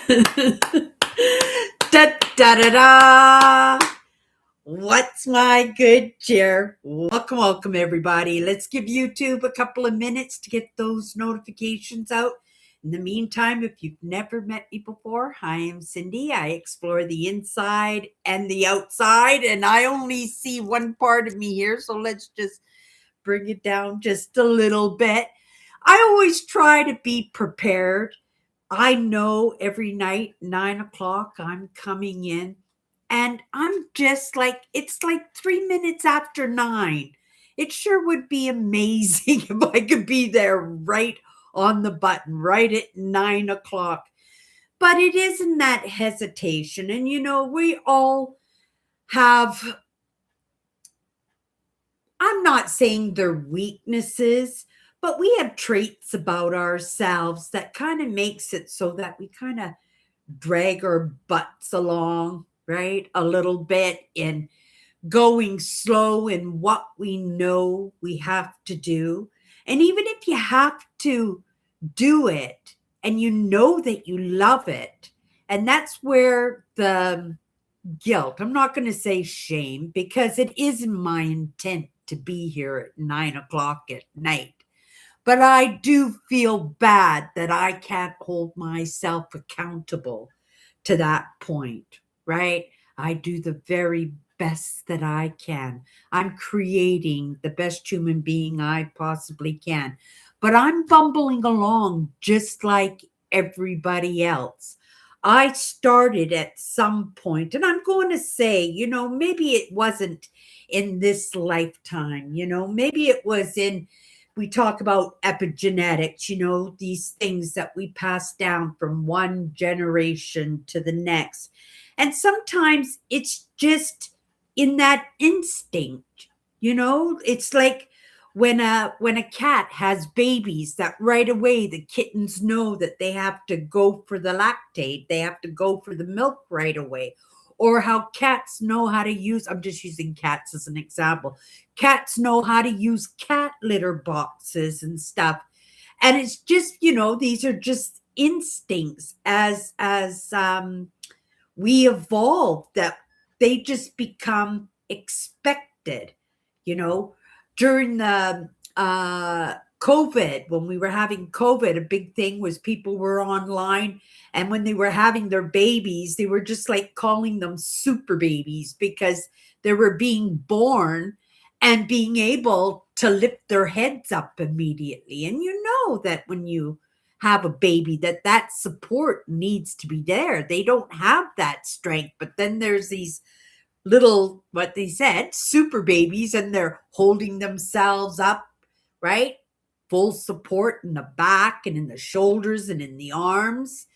Da da da da. What's my good cheer? Welcome, welcome, everybody. Let's give YouTube a couple of minutes to get those notifications out. In the meantime, if you've never met me before, hi, I'm Cindy. I explore the inside and the outside, and I only see one part of me here, so let's just bring it down just a little bit. I always try to be prepared. I know every night, 9 o'clock, I'm coming in and I'm just like, it's like 3 minutes after nine. It sure would be amazing if I could be there right on the button, right at 9 o'clock. But it isn't that hesitation. And, we all have, I'm not saying they're weaknesses, but we have traits about ourselves that kind of makes it so that we kind of drag our butts along, right? A little bit in going slow in what we know we have to do. And even if you have to do it and you know that you love it, and that's where the guilt, I'm not going to say shame, because it isn't my intent to be here at 9 o'clock at night. But I do feel bad that I can't hold myself accountable to that point, right? I do the very best that I can. I'm creating the best human being I possibly can. But I'm bumbling along just like everybody else. I started at some point, and I'm going to say, maybe it wasn't in this lifetime, maybe it was in, we talk about epigenetics, these things that we pass down from one generation to the next. And sometimes it's just in that instinct, it's like when a cat has babies, that right away the kittens know that they have to go for the lactate, they have to go for the milk right away. Or how cats know how to use, I'm just using cats as an example. Cats know how to use cat litter boxes and stuff. And it's just, these are just instincts as we evolve, that they just become expected, you know. During the COVID, when we were having COVID, a big thing was people were online, and when they were having their babies, they were just like calling them super babies because they were being born and being able to lift their heads up immediately. And you know that when you have a baby, that support needs to be there. They don't have that strength, but then there's these little, what they said, super babies, and they're holding themselves up, right? Full support in the back and in the shoulders and in the arms.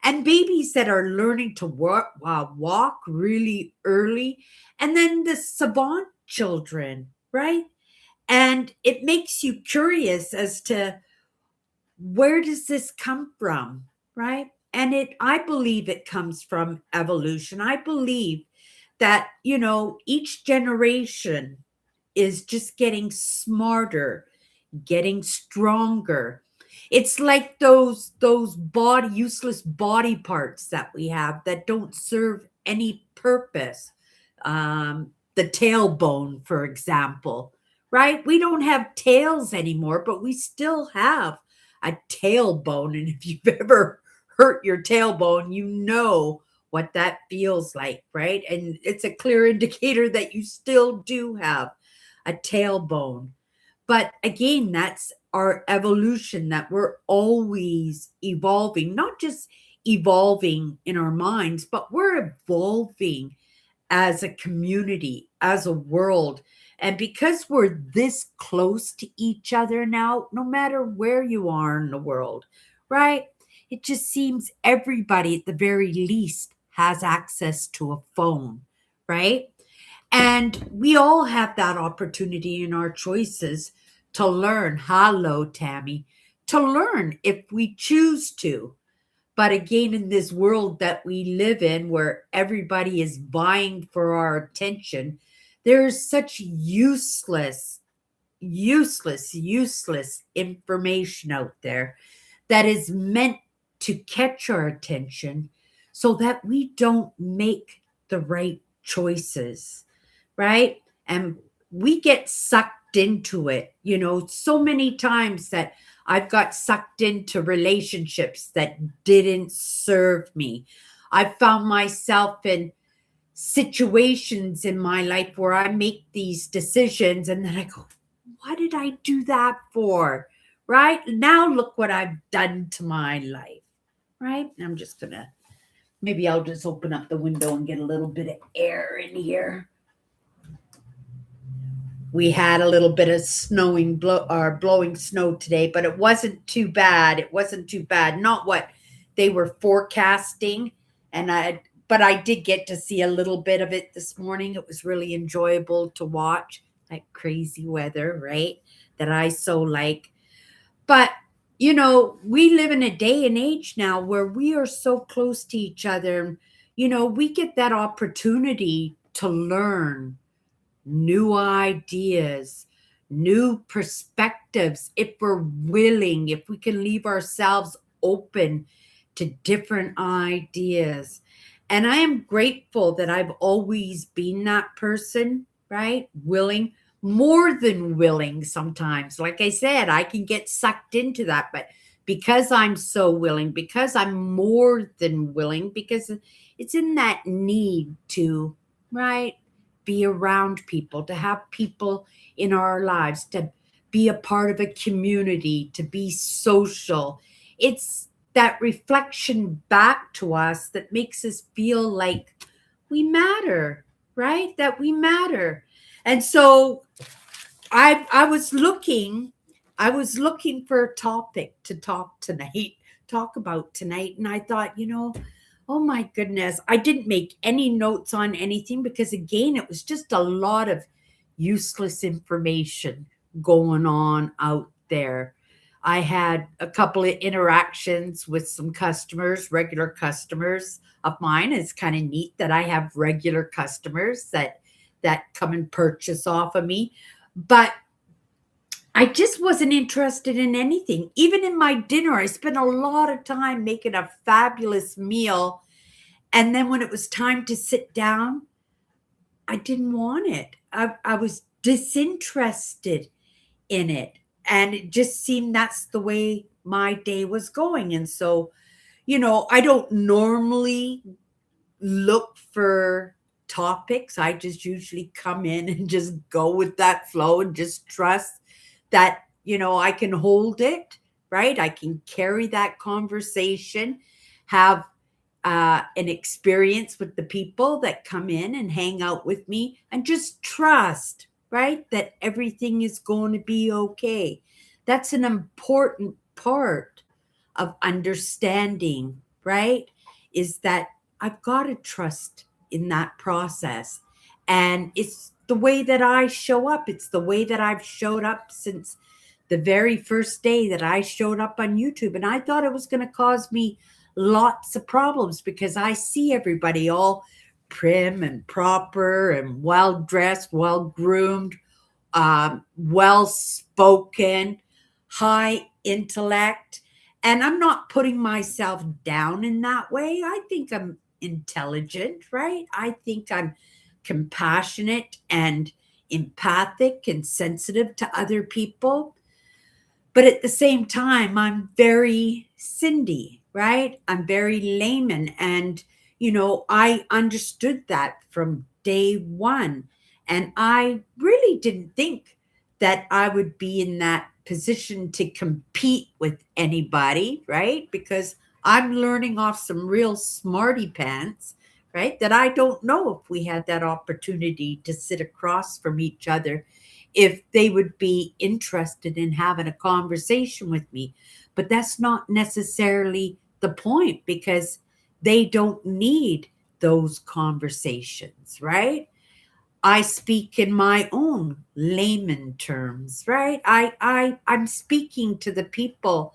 And babies that are learning to walk really early. And then the savant children, right? And it makes you curious as to, where does this come from, right? And I believe it comes from evolution. I believe that, each generation is just getting smarter, getting stronger. It's like those body useless body parts that we have that don't serve any purpose. The tailbone, for example, right? We don't have tails anymore, but we still have a tailbone. And if you've ever hurt your tailbone, you know what that feels like, right? And it's a clear indicator that you still do have a tailbone. But again, that's our evolution, that we're always evolving, not just evolving in our minds, but we're evolving as a community, as a world. And because we're this close to each other now, no matter where you are in the world, right? It just seems everybody at the very least has access to a phone, right? And we all have that opportunity in our choices to learn. Hello, Tammy. To learn if we choose to. But again, in this world that we live in, where everybody is vying for our attention, there's such useless information out there that is meant to catch our attention so that we don't make the right choices, right? And we get sucked into it, so many times that I've got sucked into relationships that didn't serve me. I found myself in situations in my life where I make these decisions and then I go, what did I do that for? Right? Now look what I've done to my life. Right? I'm just gonna, maybe I'll just open up the window and get a little bit of air in here. We had a little bit of blowing snow today, but it wasn't too bad. It wasn't too bad. Not what they were forecasting. But I did get to see a little bit of it this morning. It was really enjoyable to watch that crazy weather, right? That I so like. But, we live in a day and age now where we are so close to each other. We get that opportunity to learn new ideas, new perspectives, if we're willing, if we can leave ourselves open to different ideas. And I am grateful that I've always been that person, right? Willing, more than willing sometimes. Like I said, I can get sucked into that, but because I'm so willing, because I'm more than willing, because it's in that need to, right? Be around people, to have people in our lives, to be a part of a community, to be social. It's that reflection back to us that makes us feel like we matter, right? That we matter. And so I was looking for a topic to talk about tonight, and I thought, oh my goodness, I didn't make any notes on anything because again, it was just a lot of useless information going on out there. I had a couple of interactions with some customers, regular customers of mine. It's kind of neat that I have regular customers that come and purchase off of me. But I just wasn't interested in anything. Even in my dinner, I spent a lot of time making a fabulous meal. And then when it was time to sit down, I didn't want it. I was disinterested in it. And it just seemed that's the way my day was going. And so, I don't normally look for topics. I just usually come in and just go with that flow and just trust that, I can hold it, right? I can carry that conversation, have an experience with the people that come in and hang out with me, and just trust, right? That everything is going to be okay. That's an important part of understanding, right? Is that I've got to trust in that process. And it's the way that I show up. It's the way that I've showed up since the very first day that I showed up on YouTube. And I thought it was going to cause me lots of problems because I see everybody all prim and proper and well dressed, well groomed, well spoken, high intellect. And I'm not putting myself down in that way. I think I'm intelligent, right? I think I'm compassionate and empathic and sensitive to other people. But at the same time, I'm very Cindy, right? I'm very layman. And, I understood that from day one. And I really didn't think that I would be in that position to compete with anybody, right? Because I'm learning off some real smarty pants, right? That I don't know if we had that opportunity to sit across from each other if they would be interested in having a conversation with me. But that's not necessarily the point because they don't need those conversations, right? I speak in my own layman terms, right? I'm speaking to the people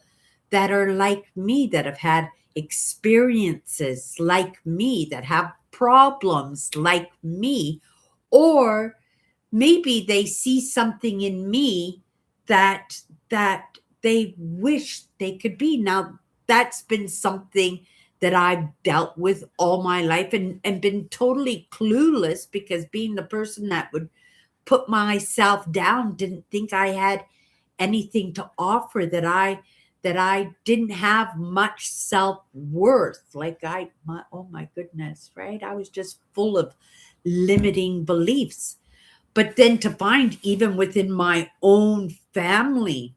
that are like me, that have had experiences like me, that have problems like me, or maybe they see something in me that they wish they could be. Now, that's been something that I've dealt with all my life, and been totally clueless, because being the person that would put myself down, didn't think I had anything to offer, that I didn't have much self-worth. Like oh my goodness, right? I was just full of limiting beliefs. But then to find, even within my own family,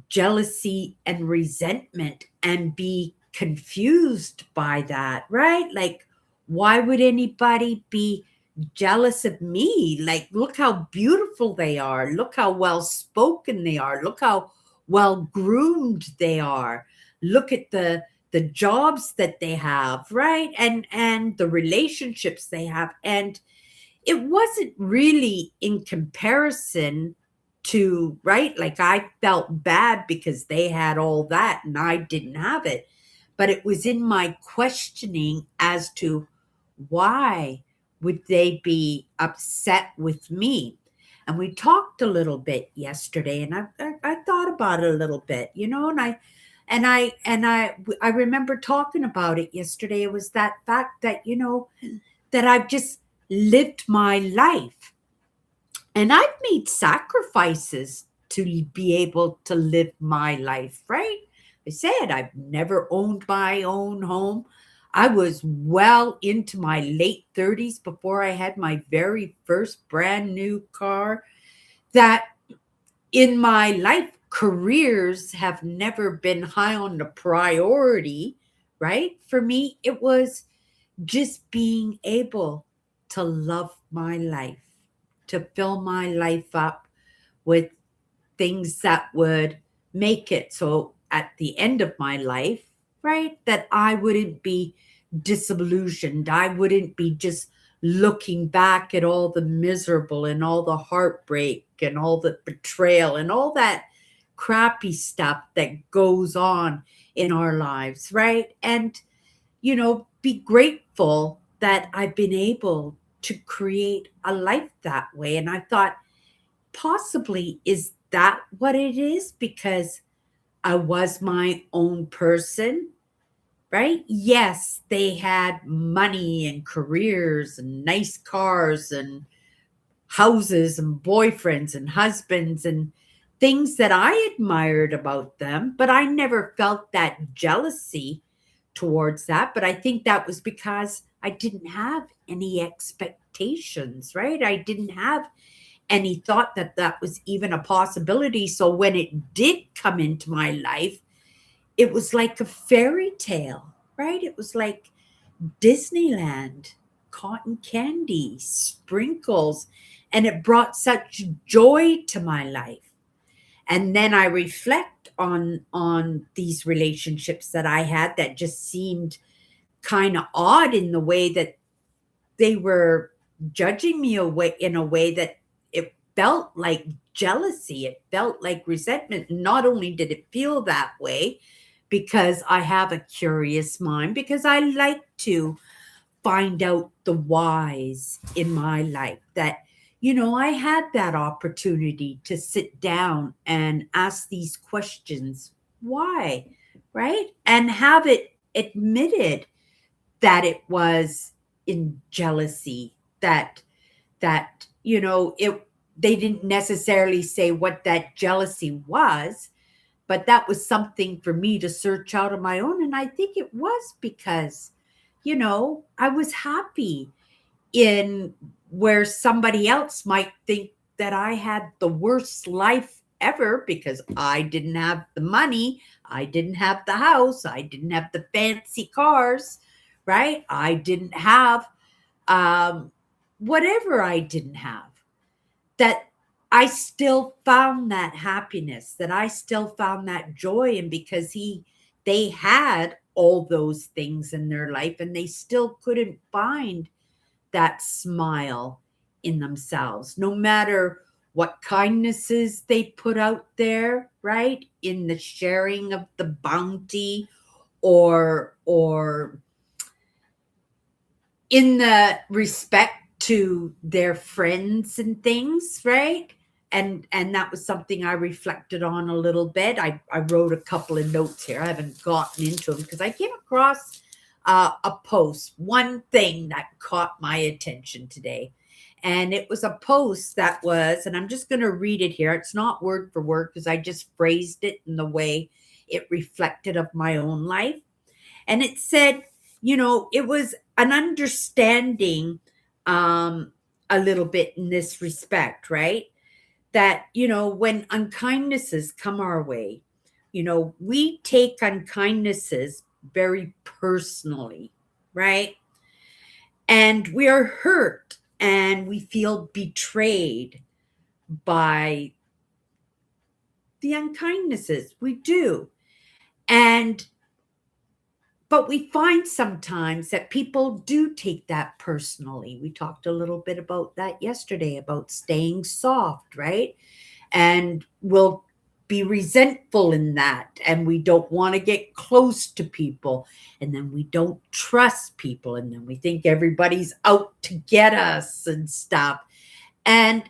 jealousy and resentment, and be confused by that, right? Like, why would anybody be jealous of me? Like, look how beautiful they are. Look how well spoken they are. Look how well groomed they are. Look at the jobs that they have, right? And the relationships they have. And it wasn't really in comparison to, right? Like, I felt bad because they had all that and I didn't have it. But it was in my questioning as to why would they be upset with me. And we talked a little bit yesterday, and I thought about it a little bit, and I remember talking about it yesterday. It was that fact that, that I've just lived my life, and I've made sacrifices to be able to live my life, right? I said I've never owned my own home. I was well into my late 30s before I had my very first brand new car. That in my life, careers have never been high on the priority, right? For me, it was just being able to love my life, to fill my life up with things that would make it so at the end of my life, right, that I wouldn't be disillusioned. I wouldn't be just looking back at all the miserable and all the heartbreak and all the betrayal and all that crappy stuff that goes on in our lives, right? And be grateful that I've been able to create a life that way. And I thought, possibly, is that what it is? Because I was my own person, right? Yes, they had money and careers and nice cars and houses and boyfriends and husbands and things that I admired about them, but I never felt that jealousy towards that. But I think that was because I didn't have any expectations, right? I didn't have any thought that that was even a possibility. So when it did come into my life, it was like a fairy tale, right? It was like Disneyland, cotton candy, sprinkles, and it brought such joy to my life. And then I reflect on these relationships that I had that just seemed kind of odd in the way that they were judging me away, in a way that it felt like jealousy, it felt like resentment. Not only did it feel that way, because I have a curious mind, because I like to find out the whys in my life, that I had that opportunity to sit down and ask these questions, why, right? And have it admitted that it was in jealousy, that they didn't necessarily say what that jealousy was, but that was something for me to search out on my own. And I think it was because I was happy in where somebody else might think that I had the worst life ever, because I didn't have the money, I didn't have the house, I didn't have the fancy cars, right? I didn't have um, whatever I didn't have, that I still found that happiness, that I still found that joy. And because they had all those things in their life, and they still couldn't find that smile in themselves, no matter what kindnesses they put out there, right? In the sharing of the bounty, or in the respect to their friends and things, right? and that was something I reflected on a little bit. I wrote a couple of notes here. I haven't gotten into them because I came across a post, one thing that caught my attention today. And it was a post that was, and I'm just going to read it here. It's not word for word because I just phrased it in the way it reflected of my own life. And it said, it was an understanding a little bit in this respect, right? That, when unkindnesses come our way, we take unkindnesses very personally, right? And we are hurt and we feel betrayed by the unkindnesses. We do. And but we find sometimes that people do take that personally. We talked a little bit about that yesterday about staying soft, right? And we'll be resentful in that. And we don't want to get close to people. And then we don't trust people. And then we think everybody's out to get us and stuff. And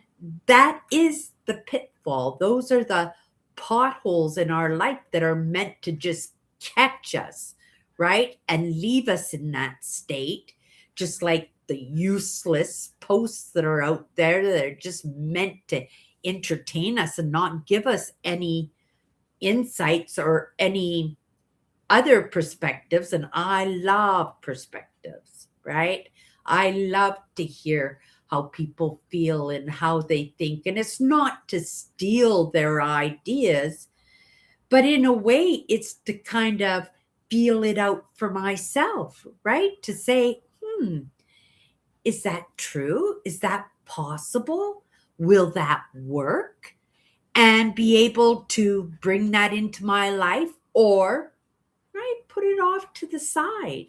that is the pitfall. Those are the potholes in our life that are meant to just catch us, right? And leave us in that state, just like the useless posts that are out there that are just meant to entertain us and not give us any insights or any other perspectives. And I love perspectives, right? I love to hear how people feel and how they think. And it's not to steal their ideas, but in a way, it's to kind of feel it out for myself, right? To say, is that true? Is that possible? Will that work? And be able to bring that into my life or, right, put it off to the side.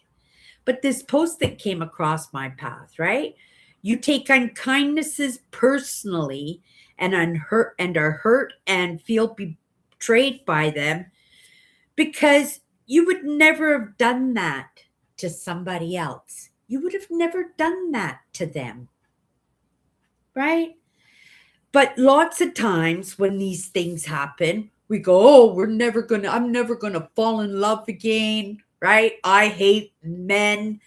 But this post that came across my path, right? You take unkindnesses personally and are hurt and feel betrayed by them because you would never have done that to somebody else. You would have never done that to them, right? But lots of times when these things happen, we go, oh, I'm never gonna fall in love again, right? I hate men.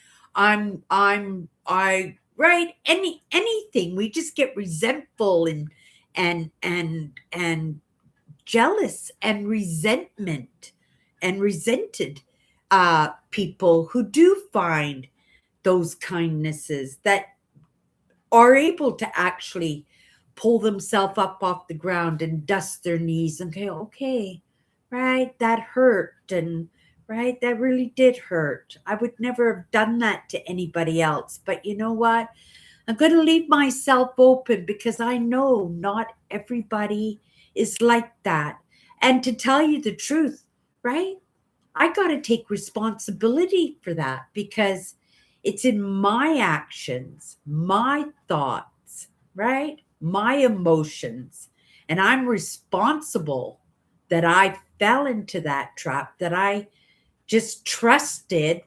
Right? Anything. We just get resentful and jealous and resentment and resented people who do find those kindnesses that are able to actually pull themselves up off the ground and dust their knees and go, okay, right, that hurt. And right, that really did hurt. I would never have done that to anybody else. But you know what? I'm going to leave myself open because I know not everybody is like that. And to tell you the truth, right? I got to take responsibility for that because it's in my actions, my thoughts, right? My emotions. And I'm responsible that I fell into that trap, that I just trusted,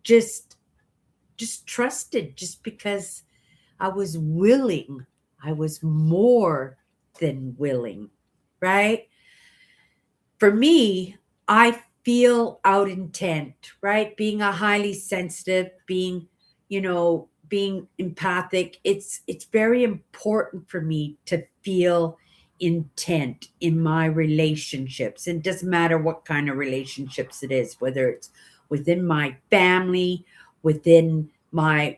just trusted just because I was willing. I was more than willing, right? For me, I feel out intent, right? Being a highly sensitive, being empathic, it's very important for me to feel intent in my relationships. And it doesn't matter what kind of relationships it is, whether it's within my family, within my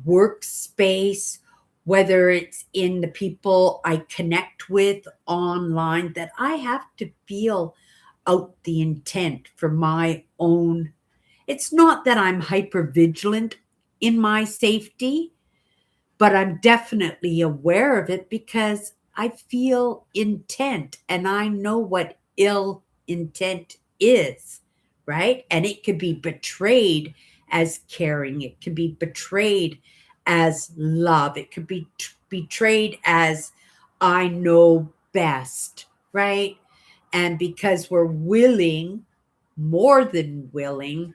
workspace, whether it's in the people I connect with online, that I have to feel out the intent for my own. It's not that I'm hyper vigilant in my safety, but I'm definitely aware of it because I feel intent and I know what ill intent is, right? And it can be betrayed as caring, it can be betrayed as love, it could be betrayed as I know best, right? And because we're willing, more than willing,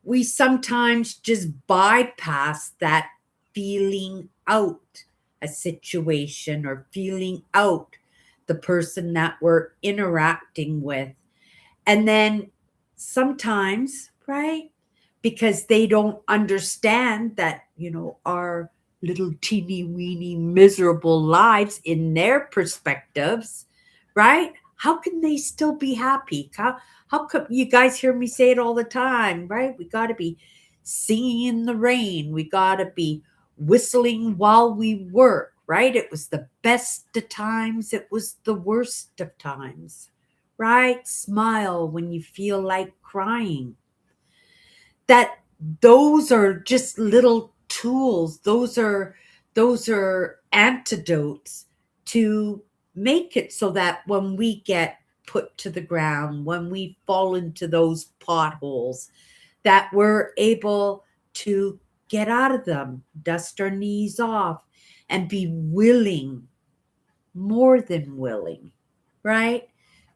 we sometimes just bypass that feeling out a situation or feeling out the person that we're interacting with. And then sometimes, right, because they don't understand that, our little teeny weeny miserable lives in their perspectives, right? How can they still be happy? How come you guys hear me say it all the time, right? We got to be singing in the rain. We got to be whistling while we work, right? It was the best of times, it was the worst of times, right? Smile when you feel like crying. That those are just little tools. Those are antidotes to make it so that when we get put to the ground, when we fall into those potholes, that we're able to get out of them, dust our knees off, and be willing, more than willing, right,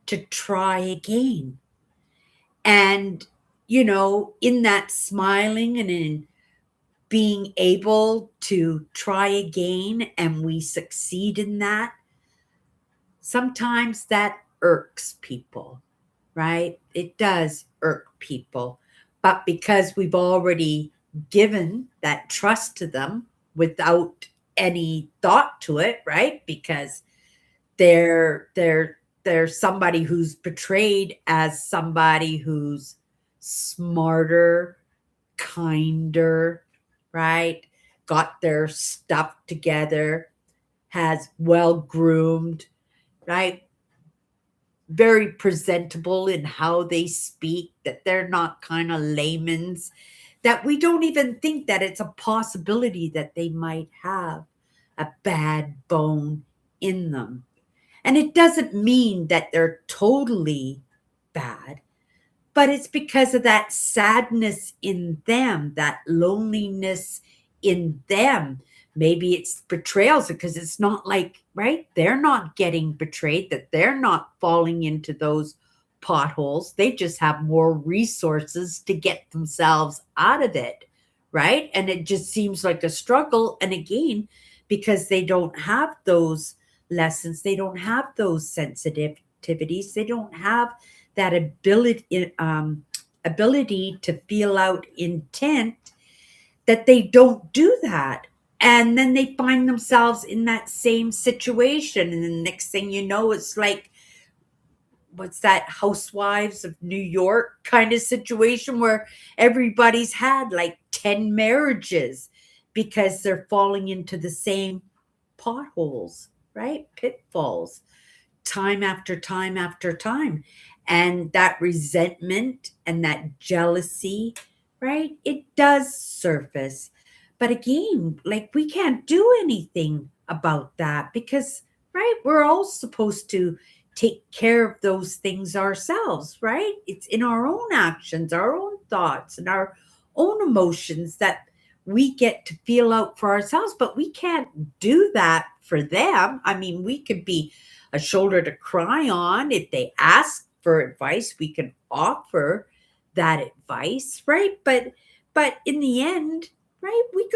to try again. And, in that smiling and in being able to try again and we succeed in that, sometimes that irks people, right? It does irk people. But because we've already given that trust to them without any thought to it, right? Because they're somebody who's portrayed as somebody who's smarter, kinder, right? Got their stuff together, has well groomed, right? Very presentable in how they speak, that they're not kind of layman's, that we don't even think that it's a possibility that they might have a bad bone in them. And it doesn't mean that they're totally bad, but it's because of that sadness in them, that loneliness in them. Maybe it's betrayals because it's not like, right? They're not getting betrayed, that they're not falling into those potholes. They just have more resources to get themselves out of it, right? And it just seems like a struggle. And again, because they don't have those lessons, they don't have those sensitivities, they don't have that ability to feel out intent, that they don't do that. And then they find themselves in that same situation. And the next thing you know, it's like, what's that, Housewives of New York kind of situation where everybody's had like 10 marriages because they're falling into the same potholes, right? Pitfalls, time after time after time. And that resentment and that jealousy, right? It does surface. But again, like, we can't do anything about that because, right, we're all supposed to take care of those things ourselves, right? It's in our own actions, our own thoughts, and our own emotions that we get to feel out for ourselves, but we can't do that for them. I mean, we could be a shoulder to cry on. If they ask for advice, we can offer that advice, right? But in the end, right, we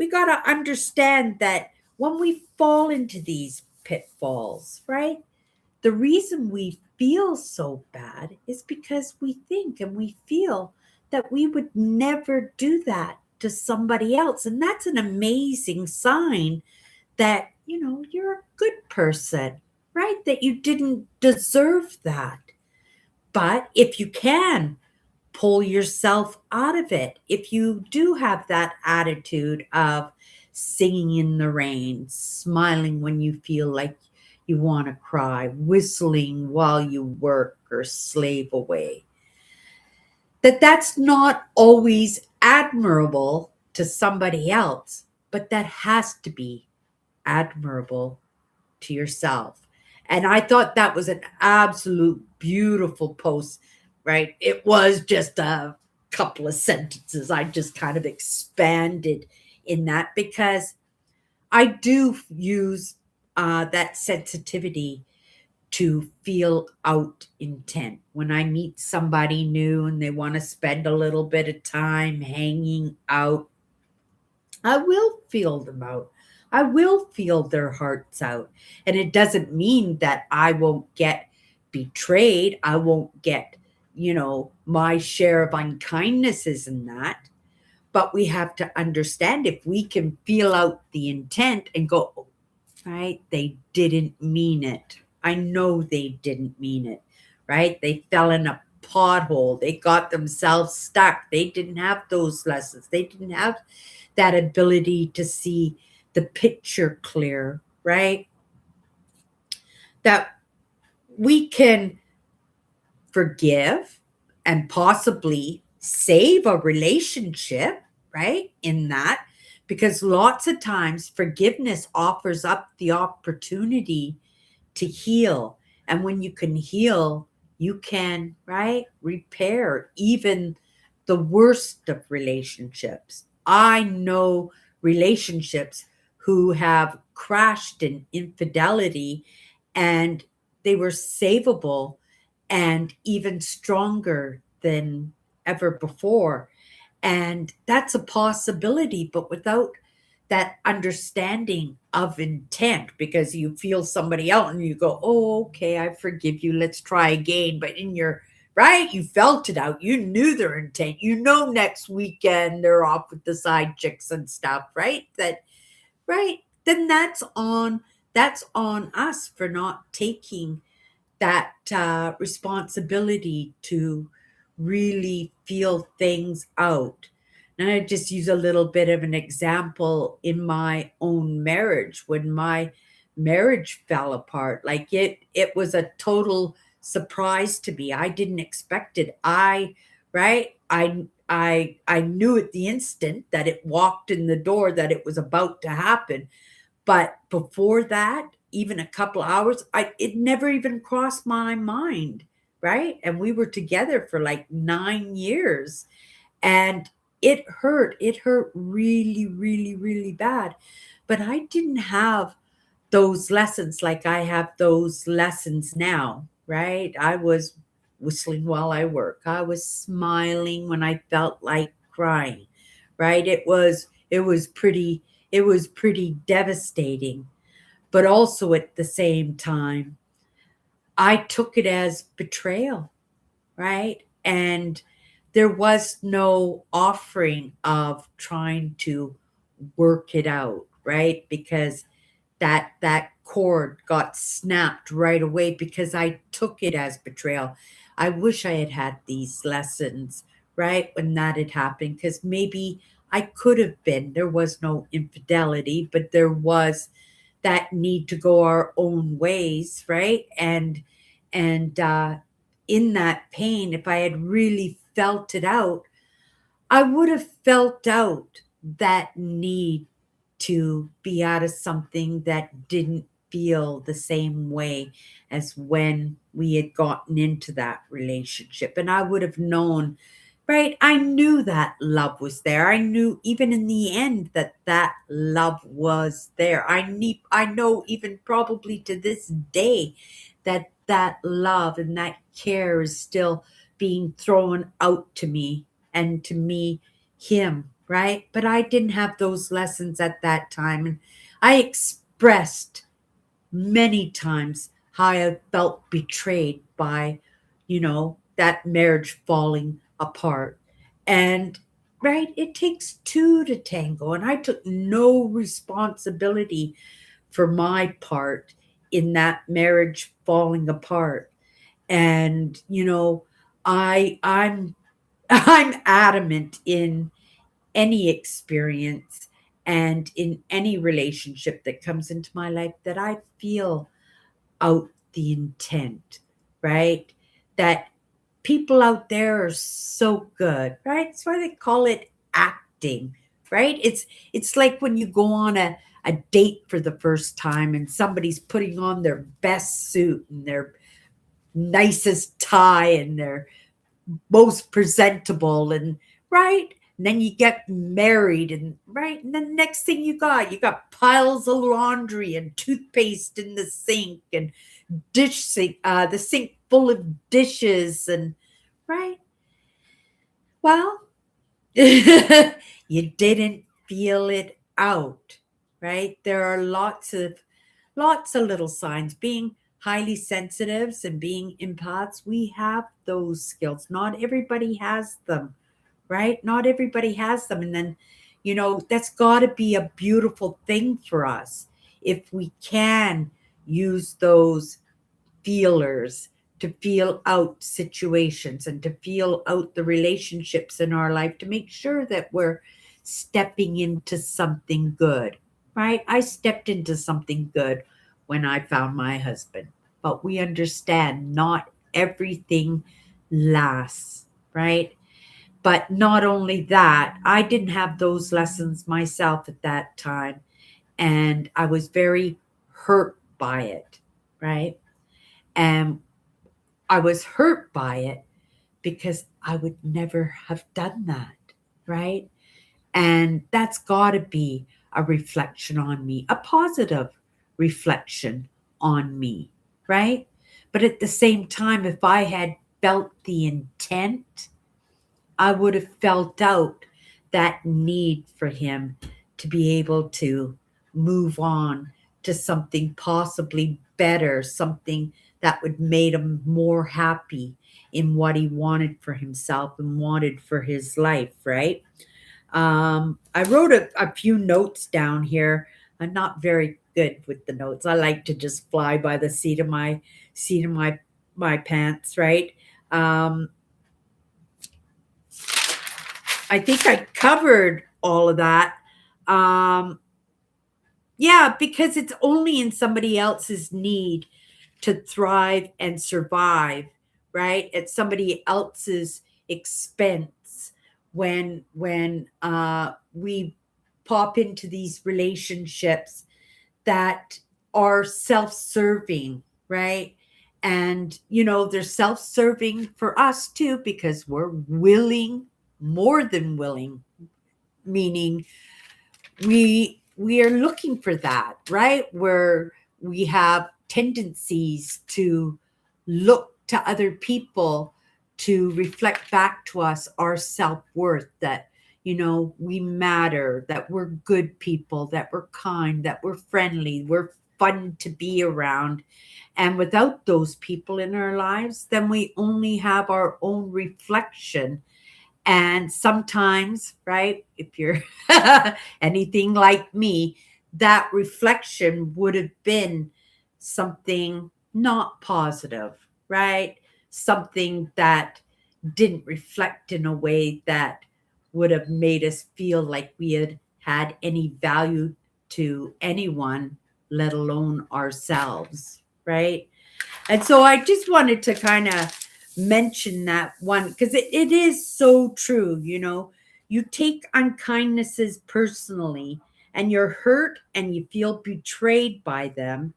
gotta understand that when we fall into these pitfalls, right, the reason we feel so bad is because we think and we feel that we would never do that to somebody else. And that's an amazing sign that, you're a good person, right? That you didn't deserve that. But if you can pull yourself out of it, if you do have that attitude of singing in the rain, smiling when you feel like you want to cry, whistling while you work or slave away, that's not always admirable to somebody else, but that has to be admirable to yourself. And I thought that was an absolute beautiful post, right? It was just a couple of sentences. I just kind of expanded in that because I do use that sensitivity to feel out intent. When I meet somebody new and they want to spend a little bit of time hanging out, I will feel them out. I will feel their hearts out. And it doesn't mean that I won't get betrayed. I won't get, my share of unkindnesses in that. But we have to understand if we can feel out the intent and go, "Oh, right, they didn't mean it. I know they didn't mean it, right? They fell in a pothole. They got themselves stuck. They didn't have those lessons. They didn't have that ability to see the picture clear, right? That we can forgive and possibly save a relationship, right? In that, because lots of times forgiveness offers up the opportunity to heal. And when you can heal, you can, right, repair even the worst of relationships. I know relationships who have crashed in infidelity and they were savable and even stronger than ever before. And that's a possibility, but without that understanding of intent, because you feel somebody out and you go, oh, okay, I forgive you. Let's try again. But in your right, you felt it out. You knew their intent. Next weekend they're off with the side chicks and stuff, right? Right. Then that's on us for not taking that responsibility to really feel things out. And I just use a little bit of an example in my own marriage. When my marriage fell apart, like it was a total surprise to me. I didn't expect it. Right? I knew at the instant that it walked in the door that it was about to happen, but before that, even a couple hours, it never even crossed my mind, right? And we were together for like 9 years, and it hurt. It hurt really, really, really bad. But I didn't have those lessons like I have those lessons now, right? I was whistling while I work. I was smiling when I felt like crying, right? It was pretty devastating. But also at the same time, I took it as betrayal, right? And there was no offering of trying to work it out, right? Because that cord got snapped right away because I took it as betrayal. I wish I had had these lessons, right, when that had happened, because maybe I could have been. There was no infidelity, but there was that need to go our own ways, right? And in that pain, if I had really felt it out, I would have felt out that need to be out of something that didn't feel the same way as when we had gotten into that relationship. And I would have known, right? I knew that love was there. I knew even in the end that that love was there. I know even probably to this day that that love and that care is still being thrown out to me and to me him, right? But I didn't have those lessons at that time. And I expressed many times how I felt betrayed by, that marriage falling apart. And, right, it takes two to tango. And I took no responsibility for my part in that marriage falling apart. And, I'm I'm adamant in any experience and in any relationship that comes into my life that I feel out the intent, right? That people out there are so good, right? That's why they call it acting, right? It's like when you go on a date for the first time and somebody's putting on their best suit and their nicest tie and their most presentable, and right, and then you get married, and right, and then next thing you got piles of laundry and toothpaste in the sink and the sink full of dishes, and right, well, you didn't feel it out, right? There are lots of little signs. Being highly sensitives and being empaths, we have those skills. Not everybody has them, right? Not everybody has them. And then, that's got to be a beautiful thing for us if we can use those feelers to feel out situations and to feel out the relationships in our life to make sure that we're stepping into something good, right? I stepped into something good when I found my husband, but we understand not everything lasts, right? But not only that, I didn't have those lessons myself at that time, and I was very hurt by it, right? And I was hurt by it because I would never have done that, right? And that's got to be a reflection on me, a positive reflection on me, right? But at the same time, if I had felt the intent, I would have felt out that need for him to be able to move on to something possibly better, something that would made him more happy in what he wanted for himself and wanted for his life, right? I wrote a few notes down here. I'm not very good with the notes. I like to just fly by the seat of my pants, right? Um, I think I covered all of that. Um, yeah, because it's only in somebody else's need to thrive and survive, right? At somebody else's expense when we pop into these relationships that are self-serving, right? And they're self-serving for us too because we're willing, more than willing, meaning we are looking for that, right? Where we have tendencies to look to other people to reflect back to us our self-worth, that we matter, that we're good people, that we're kind, that we're friendly, we're fun to be around. And without those people in our lives, then we only have our own reflection. And sometimes, right, if you're anything like me, that reflection would have been something not positive, right? Something that didn't reflect in a way that would have made us feel like we had any value to anyone, let alone ourselves, right? And so I just wanted to kind of mention that one because it is so true. You take unkindnesses personally and you're hurt and you feel betrayed by them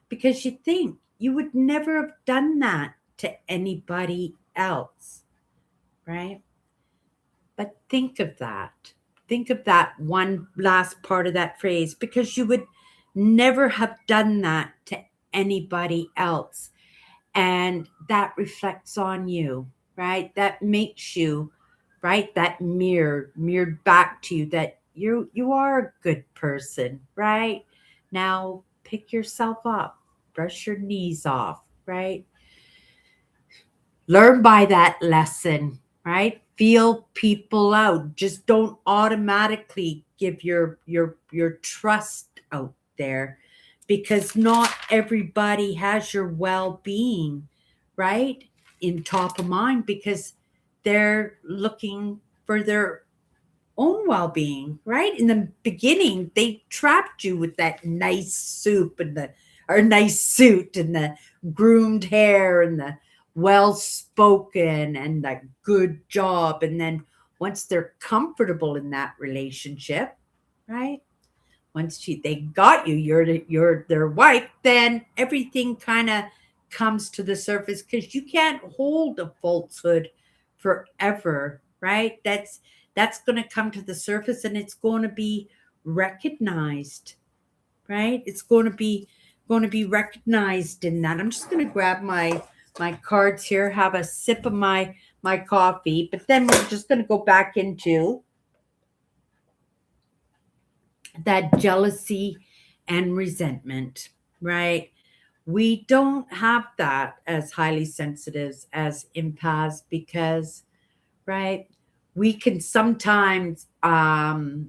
because you think you would never have done that to anybody else, right? But think of that. Think of that one last part of that phrase, because you would never have done that to anybody else. And that reflects on you, right? That makes you, right? That mirrored back to you that you are a good person, right? Now pick yourself up, brush your knees off, right? Learn by that lesson, right? Feel people out. Just don't automatically give your trust out there, because not everybody has your well-being, right, in top of mind, because they're looking for their own well-being, right? In the beginning, they trapped you with that nice soup and the or nice suit and the groomed hair and the well-spoken and the good job. And then once they're comfortable in that relationship, right? Once they got you, you're their wife, then everything kind of comes to the surface because you can't hold a falsehood forever, right? That's going to come to the surface and it's going to be recognized, right? It's going to be recognized in that. I'm just going to grab my cards here, have a sip of my coffee, but then we're just going to go back into that jealousy and resentment, right? We don't have that as highly sensitives as empaths because, right, we can sometimes well,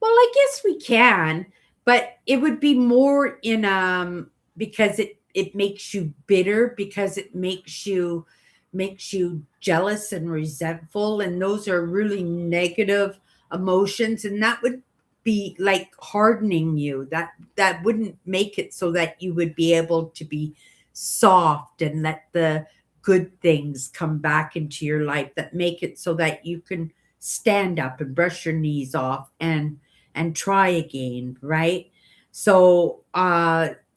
I guess we can, but it would be more in because it makes you bitter, because it makes you jealous and resentful, and those are really negative emotions, and that would be like hardening you. That wouldn't make it so that you would be able to be soft and let the good things come back into your life, that make it so that you can stand up and brush your knees off and try again, right? So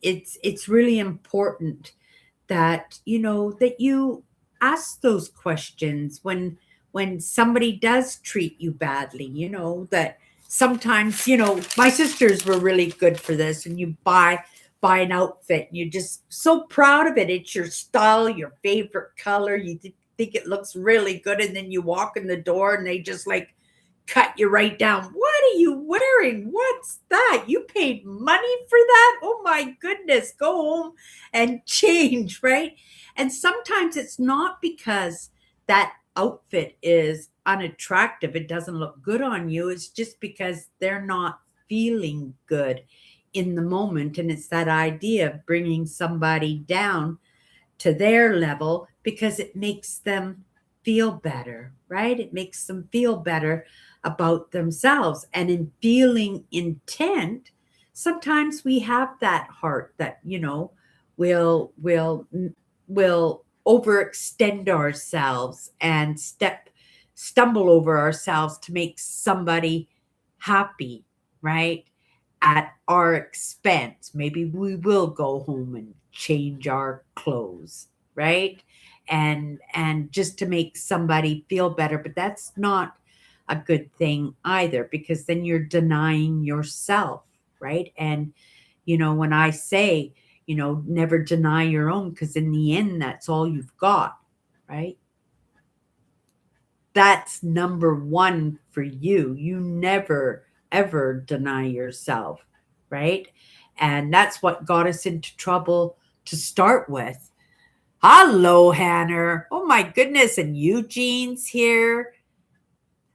it's really important that that you ask those questions when somebody does treat you badly. That sometimes my sisters were really good for this, and you buy an outfit and you're just so proud of it. It's your style, your favorite color. You think it looks really good, and then you walk in the door and they just like cut you right down. What are you wearing? What's that? You paid money for that? Oh my goodness. Go home and change, right? And sometimes it's not because that outfit is unattractive, it doesn't look good on you. It's just because they're not feeling good in the moment. And it's that idea of bringing somebody down to their level because it makes them feel better, right? It makes them feel better about themselves. And in feeling intent, sometimes we have that heart that, will will overextend ourselves and stumble over ourselves to make somebody happy, right? At our expense. Maybe we will go home and change our clothes, right? And just to make somebody feel better, but that's not a good thing either, because then you're denying yourself, right? And when I say, never deny your own, because in the end that's all you've got, right? That's number one for you. You never, ever deny yourself, right? And that's what got us into trouble to start with. Hello, Hannah. Oh my goodness. And Eugene's here.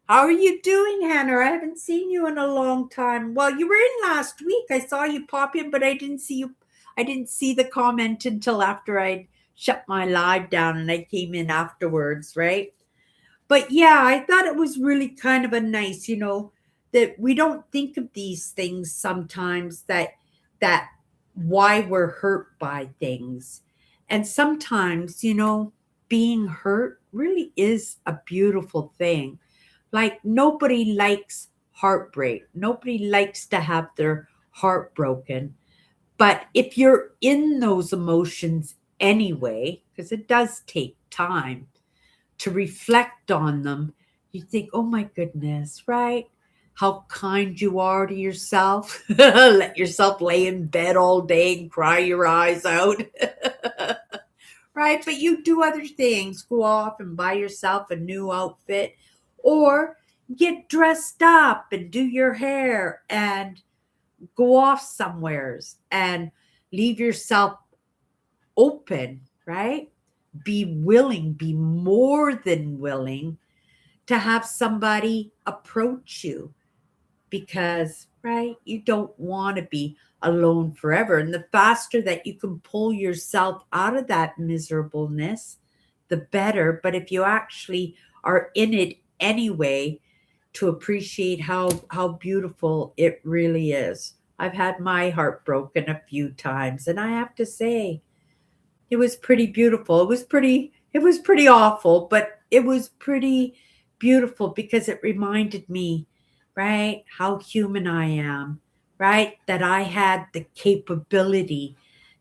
How are you doing, Hannah? I haven't seen you in a long time. Well, you were in last week. I saw you pop in, but I didn't see you. I didn't see the comment until after I'd shut my live down and I came in afterwards, right? But yeah, I thought it was really kind of a nice, that we don't think of these things sometimes, that why we're hurt by things. And sometimes, being hurt really is a beautiful thing. Like nobody likes heartbreak. Nobody likes to have their heart broken. But if you're in those emotions anyway, because it does take time, to reflect on them, you think, oh my goodness, right? How kind you are to yourself. Let yourself lay in bed all day and cry your eyes out. Right? But you do other things. Go off and buy yourself a new outfit, or get dressed up and do your hair and go off somewheres and leave yourself open, right? Be willing, be more than willing to have somebody approach you, because, right, you don't want to be alone forever. And the faster that you can pull yourself out of that miserableness, the better. But if you actually are in it anyway, to appreciate how beautiful it really is. I've had my heart broken a few times, and I have to say it was pretty beautiful. It was pretty awful, but it was pretty beautiful because it reminded me, right, how human I am, right? That I had the capability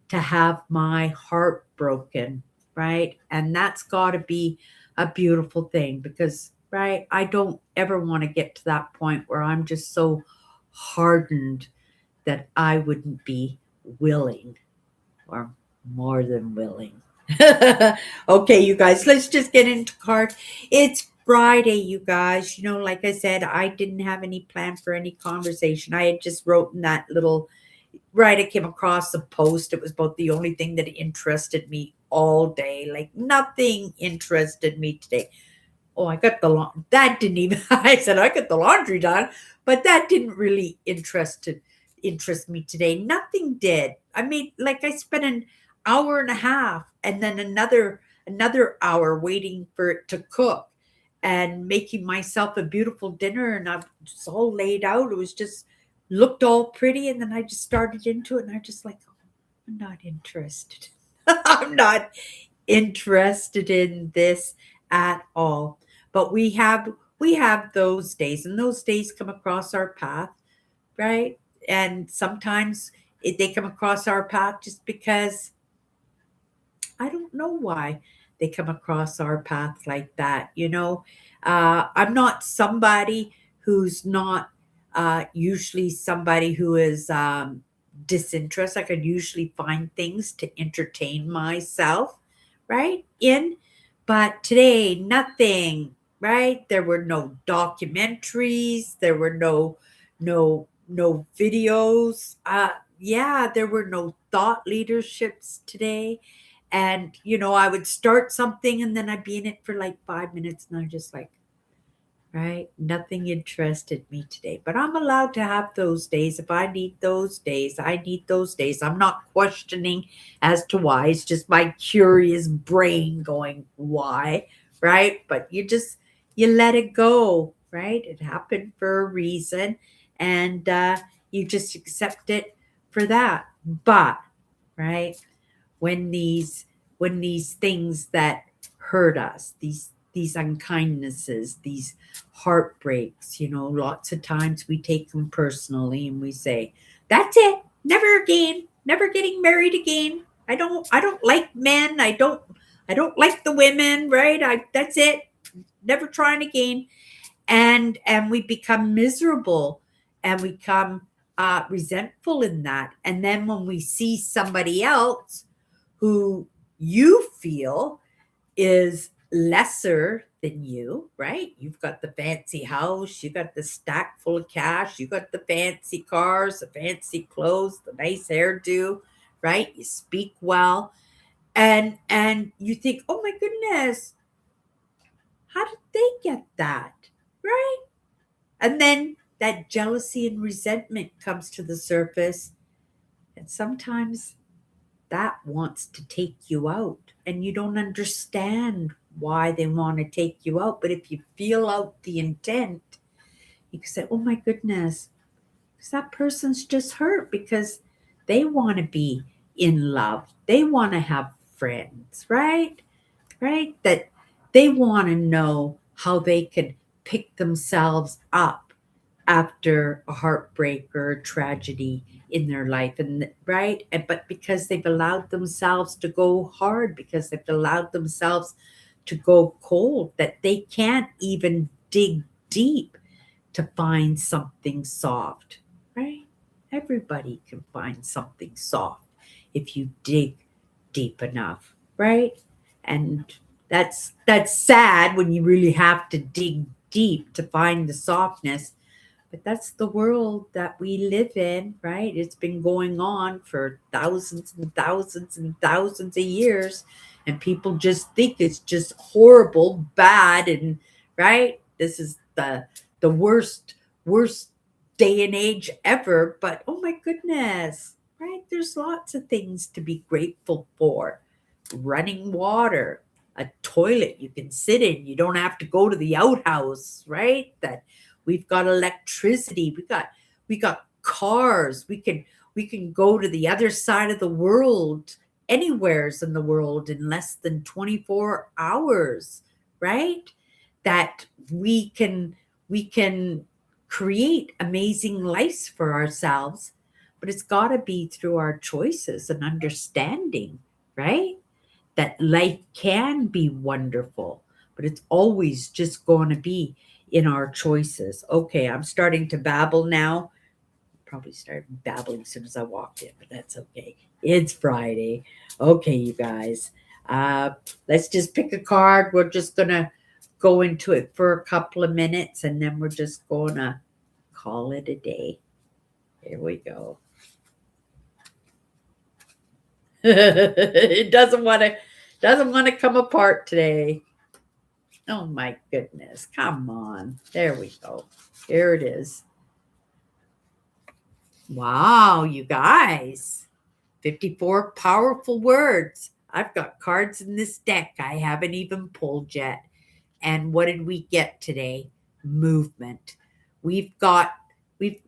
to have my heart broken, right? And that's got to be a beautiful thing because, right, I don't ever want to get to that point where I'm just so hardened that I wouldn't be willing, or more than willing. Okay, you guys, let's just get into cards. It's Friday, you guys. Like I said, I didn't have any plan for any conversation. I had just wrote in that little, right, I came across a post. It was about the only thing that interested me all day. Like nothing interested me today. Oh, I got the that didn't even I said I got the laundry done, but that didn't really interest me today. Nothing did. I mean, like I spent an hour and a half and then another hour waiting for it to cook and making myself a beautiful dinner, and I was all laid out. It was just looked all pretty, and then I just started into it, and I just like, oh, I'm not interested. I'm not interested in this at all. But we have those days, and those days come across our path, right? And sometimes they come across our path just because I don't know why they come across our path like that. I'm not somebody who's not usually somebody who is disinterested. I could usually find things to entertain myself, right? But today, nothing, right? There were no documentaries. There were no videos. Yeah, there were no thought leaderships today. And, I would start something and then I'd be in it for like 5 minutes and I'm just like, right? Nothing interested me today. But I'm allowed to have those days. If I need those days, I need those days. I'm not questioning as to why. It's just my curious brain going, why? Right? But you let it go, right? It happened for a reason. And you just accept it for that. But, right? when these when these things that hurt us, these unkindnesses, these heartbreaks, lots of times we take them personally and we say, that's it, never again, never getting married again. I don't like men. I don't like the women, right? That's it, never trying again. And we become miserable and we become resentful in that. And then when we see somebody else who you feel is lesser than you, right? You've got the fancy house, you got the stack full of cash, you got the fancy cars, the fancy clothes, the nice hairdo, right? You speak well, and you think, oh my goodness, how did they get that, right? And then that jealousy and resentment comes to the surface, and sometimes that wants to take you out and you don't understand why they want to take you out. But if you feel out the intent, you can say, oh my goodness, because that person's just hurt because they want to be in love. They want to have friends, right? Right? That they want to know how they can pick themselves up after a heartbreak or a tragedy in their life, and right, but because they've allowed themselves to go hard, because they've allowed themselves to go cold, that they can't even dig deep to find something soft, right? Everybody can find something soft if you dig deep enough, right? And that's sad when you really have to dig deep to find the softness, but that's the world that we live in, right? It's been going on for thousands and thousands and thousands of years. And people just think it's just horrible, bad, and right? This is the worst day and age ever. But oh my goodness, right? There's lots of things to be grateful for. Running water, a toilet you can sit in. You don't have to go to the outhouse, right? That we've got electricity. We got cars. We can go to the other side of the world, anywheres in the world in less than 24 hours, right? That we can create amazing lives for ourselves, but it's got to be through our choices and understanding, right? That life can be wonderful, but it's always just going to be in our choices. Okay, I'm starting to babble now. Probably started babbling as soon as I walked in, but that's okay. It's Friday. Okay, you guys. Let's just pick a card. We're just gonna go into it for a couple of minutes and then we're just going to call it a day. Here we go. It doesn't want to come apart today. Oh my goodness. Come on. There we go. Here it is. Wow, you guys. 54 powerful words. I've got cards in this deck I haven't even pulled yet. And what did we get today? Movement. We've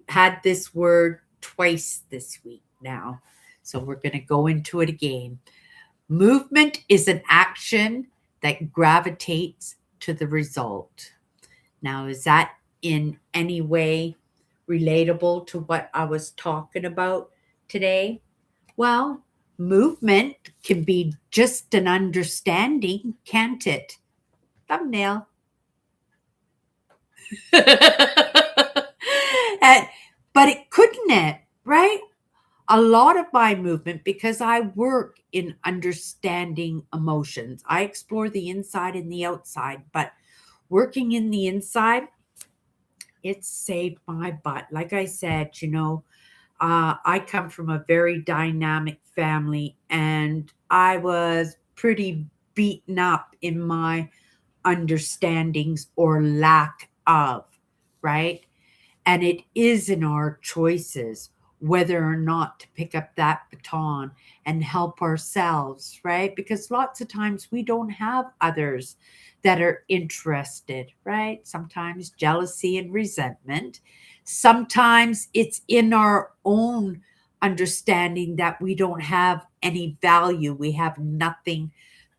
had this word twice this week now. So we're going to go into it again. Movement is an action that gravitates to the result. Now, is that in any way relatable to what I was talking about today? Well, movement can be just an understanding, can't it? Thumbnail. But it couldn't it, right? A lot of my movement, because I work in understanding emotions. I explore the inside and the outside, but working in the inside, it saved my butt. Like I said, I come from a very dynamic family and I was pretty beaten up in my understandings or lack of, right? And it is in our choices whether or not to pick up that baton and help ourselves, right? Because lots of times we don't have others that are interested, right? Sometimes jealousy and resentment. Sometimes it's in our own understanding that we don't have any value. We have nothing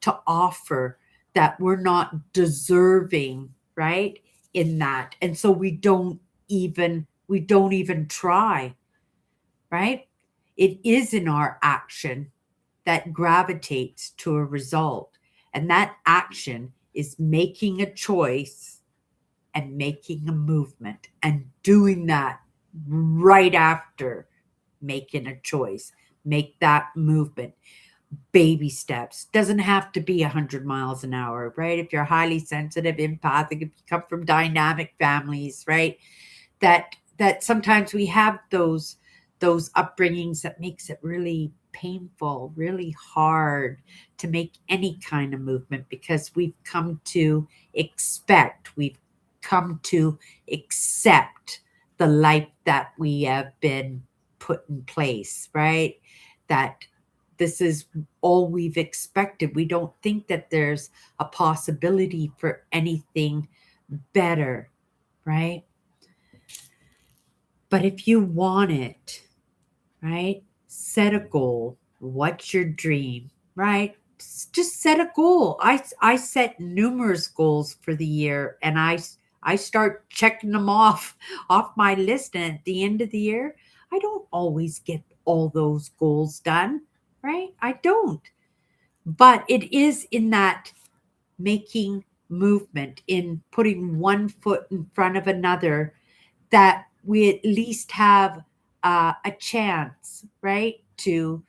to offer, that we're not deserving, right? In that. And so we don't even try, right? It is in our action that gravitates to a result. And that action is making a choice and making a movement and doing that right after making a choice. Make that movement. Baby steps. Doesn't have to be 100 miles an hour, right? If you're highly sensitive, empathic, if you come from dynamic families, right? That sometimes we have those upbringings that makes it really painful, really hard to make any kind of movement because we've come to come to accept the life that we have been put in place, right? That this is all we've expected. We don't think that there's a possibility for anything better, right? But if you want it, right, set a goal. What's your dream, right? Just set a goal. I set numerous goals for the year and I start checking them off my list, and at the end of the year, I don't always get all those goals done, right? I don't. But it is in that making movement, in putting one foot in front of another, that we at least have a chance, right, to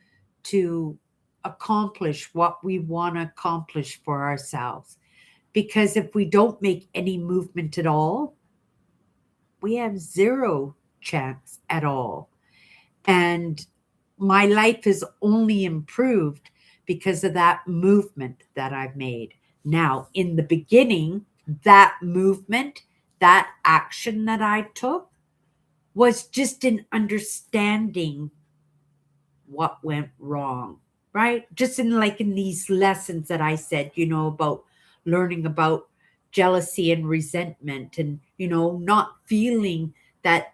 accomplish what we want to accomplish for ourselves. Because if we don't make any movement at all, we have zero chance at all. And my life has only improved because of that movement that I've made. Now, in the beginning, that movement, that action that I took was just in understanding what went wrong, right? Just in these lessons that I said, about learning about jealousy and resentment and, not feeling that,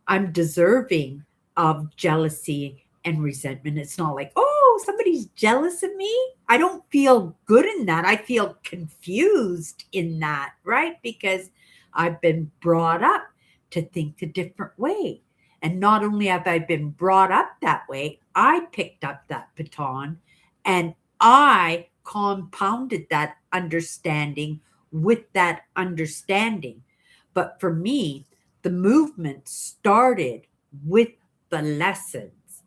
I'm deserving of jealousy and resentment. It's not like, oh, somebody's jealous of me. I don't feel good in that. I feel confused in that, right? Because I've been brought up to think a different way. And not only have I been brought up that way, I picked up that baton and I compounded that understanding with that understanding. But for me, the movement started with the lessons.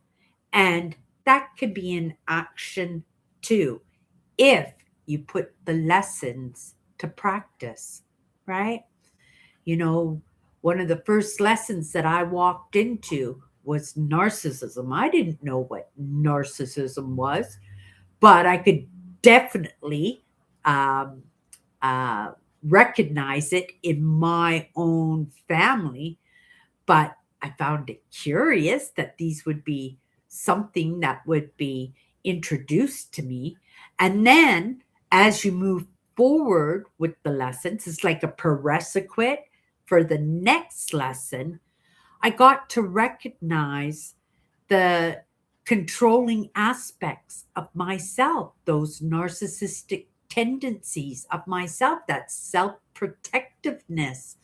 And that could be an action too, if you put the lessons to practice, right? You know, one of the first lessons that I walked into was narcissism. I didn't know what narcissism was, but I could definitely um, uh, recognize it in my own family. But I found it curious that these would be something that would be introduced to me. And then as you move forward with the lessons, it's like a prerequisite for the next lesson. I got to recognize the controlling aspects of myself, those narcissistic tendencies of myself, that self protectiveness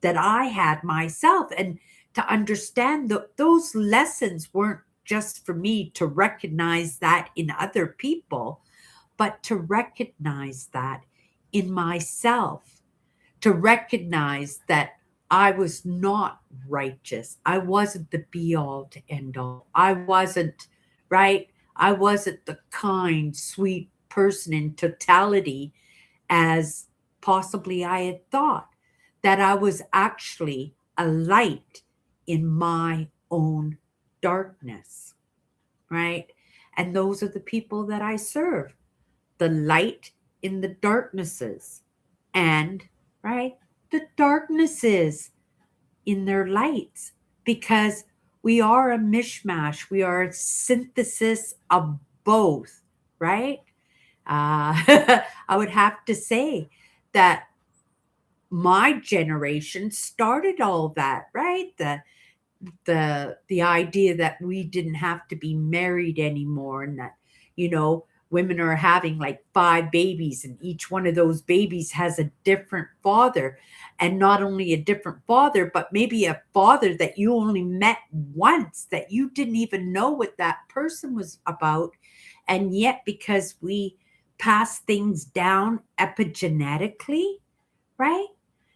that I had myself. And to understand that those lessons weren't just for me to recognize that in other people, but to recognize that in myself, to recognize that I was not righteous. I wasn't the be all to end all. I wasn't, right? I wasn't the kind, sweet person in totality as possibly I had thought, that I was actually a light in my own darkness, right? And those are the people that I serve, the light in the darknesses, and, right, the darknesses in their lights, because we are a mishmash, we are a synthesis of both, right? I would have to say that my generation started all that, right? The idea that we didn't have to be married anymore, and that, women are having like 5 babies, and each one of those babies has a different father. And not only a different father, but maybe a father that you only met once, that you didn't even know what that person was about. And yet, because we pass things down epigenetically, right,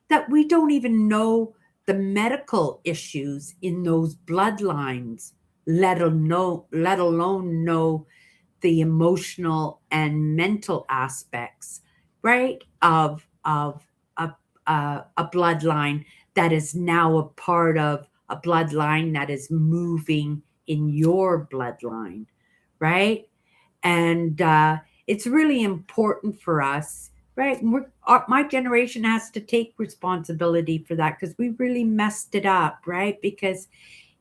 that we don't even know the medical issues in those bloodlines, let alone know the emotional and mental aspects, right, of a bloodline that is now a part of a bloodline that is moving in your bloodline, right? And it's really important for us, right? My generation has to take responsibility for that, because we really messed it up, right? Because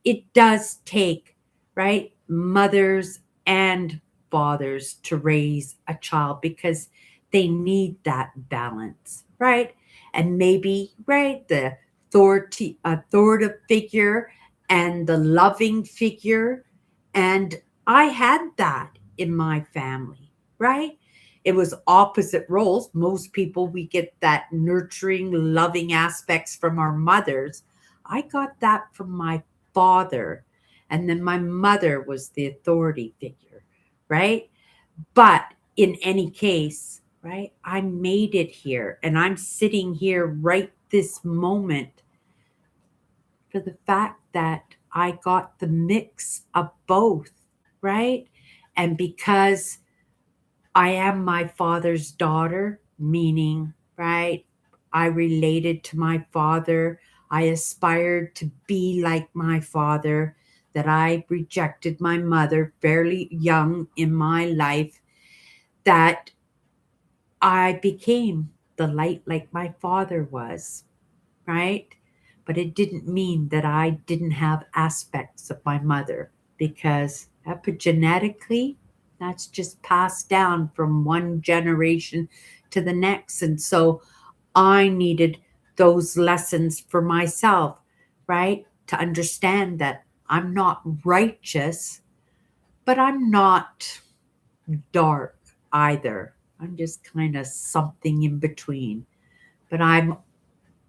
it does take, right, mothers and fathers to raise a child, because they need that balance, right? And maybe, right, the authoritative figure and the loving figure. And I had that in my family, right? It was opposite roles. Most people, we get that nurturing, loving aspects from our mothers. I got that from my father. And then my mother was the authority figure, right? But in any case, right, I made it here, and I'm sitting here right this moment for the fact that I got the mix of both, right? And because I am my father's daughter, meaning, right, I related to my father. I aspired to be like my father, that I rejected my mother fairly young in my life, that I became the light like my father was, right? But it didn't mean that I didn't have aspects of my mother, because epigenetically, that's just passed down from one generation to the next. And so I needed those lessons for myself, right? To understand that I'm not righteous, but I'm not dark either. I'm just kind of something in between. But I'm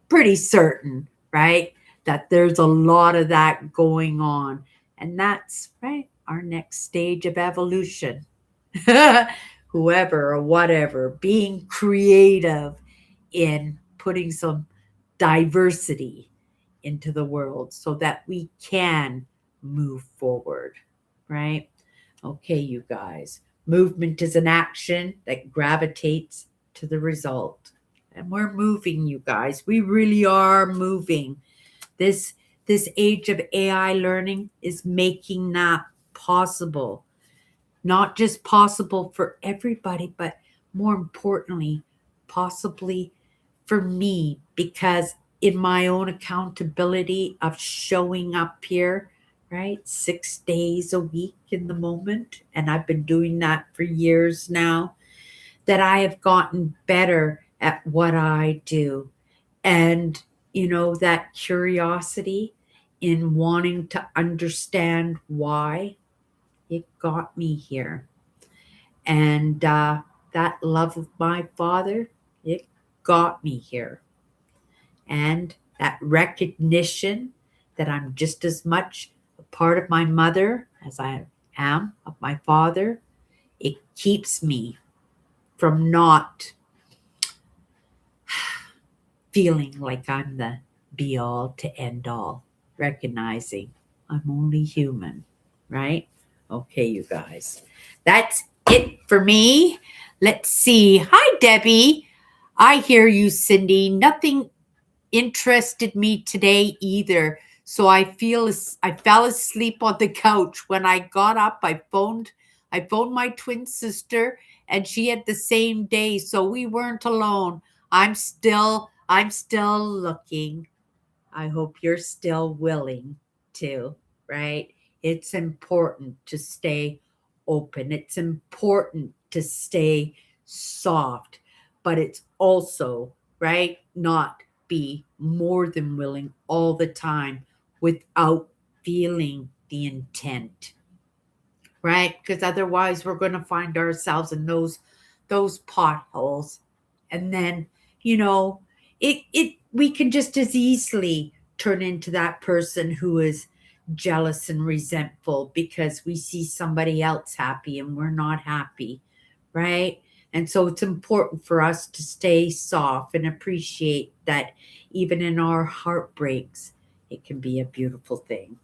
pretty certain, right, that there's a lot of that going on. And that's, right, our next stage of evolution. Whoever or whatever, being creative in putting some diversity into the world so that we can move forward, right? Okay, you guys. Movement is an action that gravitates to the result. And we're moving, you guys. We really are moving. This this age of AI learning is making that possible. Not just possible for everybody, but more importantly, possibly for me, because in my own accountability of showing up here, right, 6 days a week in the moment, and I've been doing that for years now, that I have gotten better at what I do. And, that curiosity in wanting to understand why it got me here. And that love of my father, it got me here. And that recognition that I'm just as much a part of my mother as I am of my father, it keeps me from not feeling like I'm the be all to end all, recognizing I'm only human, right? Okay, you guys. That's it for me. Let's see. Hi, Debbie. I hear you, Cindy. Nothing interested me today either. So I fell asleep on the couch. When I got up, I phoned my twin sister and she had the same day, so we weren't alone. I'm still looking. I hope you're still willing to, right? It's important to stay open. It's important to stay soft, but it's also, right, not be more than willing all the time without feeling the intent, right? Because otherwise we're going to find ourselves in those potholes. And then, you know, it we can just as easily turn into that person who is jealous and resentful because we see somebody else happy and we're not happy, right? And so it's important for us to stay soft and appreciate that even in our heartbreaks, it can be a beautiful thing.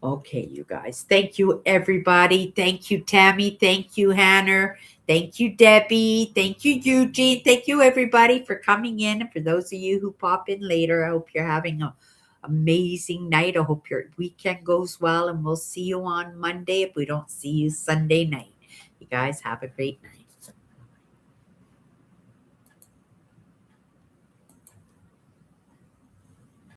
Okay, you guys. Thank you, everybody. Thank you, Tammy. Thank you, Hannah. Thank you, Debbie. Thank you, Eugene. Thank you, everybody, for coming in. And for those of you who pop in later, I hope you're having an amazing night. I hope your weekend goes well. And we'll see you on Monday if we don't see you Sunday night. You guys have a great night.